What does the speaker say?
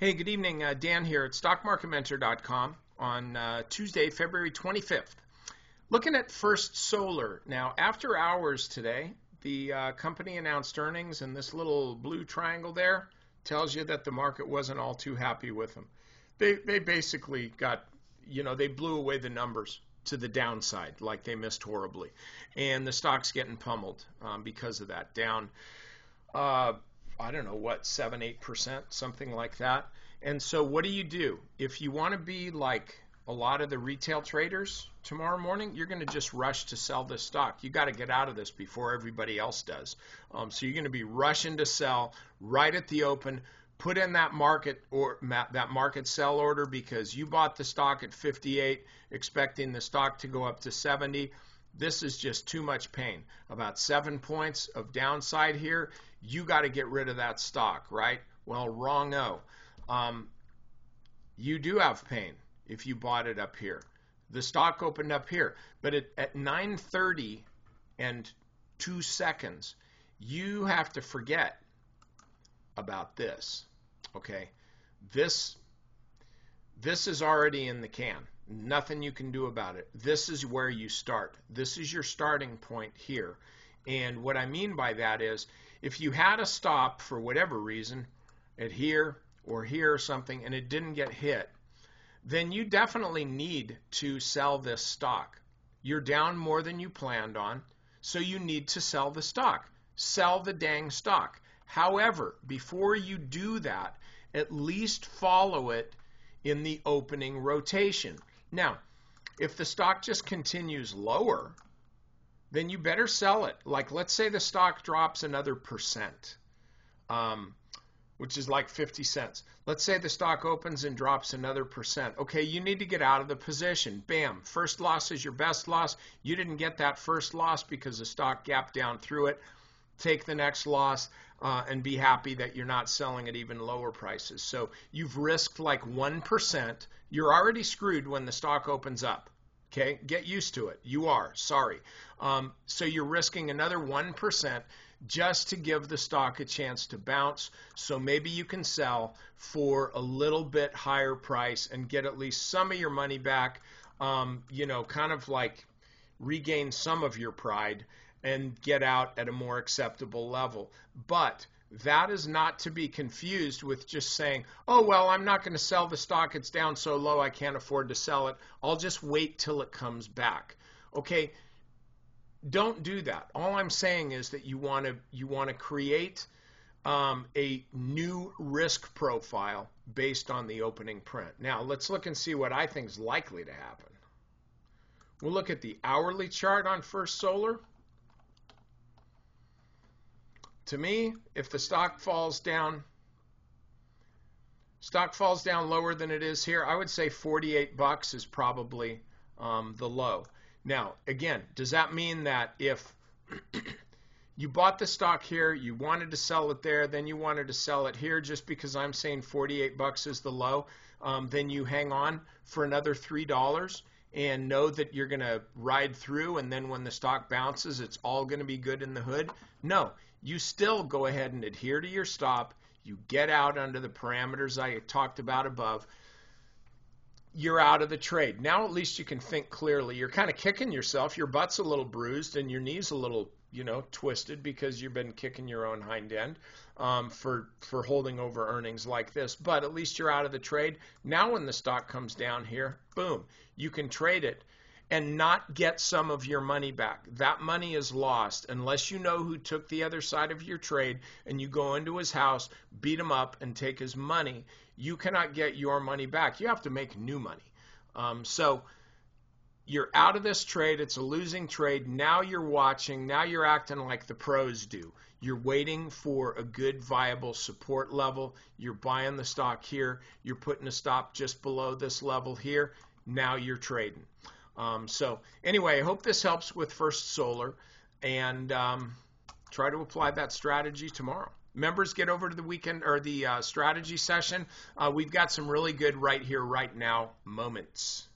Hey, good evening. Dan here at stockmarketmentor.com on Tuesday, February 25th. Looking at First Solar. Now, after hours today, the company announced earnings, and this little blue triangle there tells you that the market wasn't all too happy with them. They basically got, they blew away the numbers to the downside, like they missed horribly. And the stock's getting pummeled because of that, down I don't know what, 7-8%, something like that. And so what do? If you want to be like a lot of the retail traders tomorrow morning, you're going to just rush to sell this stock. You got to get out of this before everybody else does. So you're going to be rushing to sell right at the open. Put in that market sell order because you bought the stock at 58, expecting the stock to go up to 70. This is just too much pain. About 7 points of downside here. You got to get rid of that stock, right? Well, wrong-o. You do have pain if you bought it up here. The stock opened up here, but at 9:30 and 2 seconds, you have to forget about this. Okay, this is already in the can. Nothing you can do about it. This is where you start. This is your starting point here. And what I mean by that is, if you had a stop for whatever reason at here or something and it didn't get hit, then you definitely need to sell this stock. You're down more than you planned on, so you need to sell the stock. Sell the dang stock. However, before you do that, at least follow it in the opening rotation. Now, if the stock just continues lower, then you better sell it. Like, let's say the stock drops another percent, which is like 50 cents. Let's say the stock opens and drops another percent. Okay, you need to get out of the position. Bam, first loss is your best loss. You didn't get that first loss because the stock gapped down through it. Take the next loss and be happy that you're not selling at even lower prices. So you've risked like 1%. You're already screwed when the stock opens up. Okay, get used to it. You are, sorry. So you're risking another 1% just to give the stock a chance to bounce. So maybe you can sell for a little bit higher price and get at least some of your money back, kind of like regain some of your pride and get out at a more acceptable level. But that is not to be confused with just saying, oh, well, I'm not going to sell the stock. It's down so low I can't afford to sell it. I'll just wait till it comes back. Okay, don't do that. All I'm saying is that you want to create a new risk profile based on the opening print. Now, let's look and see what I think is likely to happen. We'll look at the hourly chart on First Solar. To me, if the stock falls down lower than it is here, I would say 48 bucks is probably the low. Now, again, does that mean that if you bought the stock here, you wanted to sell it there, then you wanted to sell it here just because I'm saying 48 bucks is the low, then you hang on for another $3 and know that you're going to ride through, and then when the stock bounces, it's all going to be good in the hood? No. You still go ahead and adhere to your stop. You get out under the parameters I talked about above. You're out of the trade. Now at least you can think clearly. You're kind of kicking yourself. Your butt's a little bruised and your knee's a little, twisted because you've been kicking your own hind end for holding over earnings like this. But at least you're out of the trade. Now when the stock comes down here, boom, you can trade it and not get some of your money back. That money is lost unless you know who took the other side of your trade and you go into his house, beat him up, and take his money. You cannot get your money back. You have to make new money. So you're out of this trade. It's a losing trade. Now you're watching. Now you're acting like the pros do. You're waiting for a good, viable support level. You're buying the stock here. You're putting a stop just below this level here. Now you're trading. So anyway, I hope this helps with First Solar, and try to apply that strategy tomorrow. Members, get over to the weekend or the strategy session. We've got some really good right here, right now moments.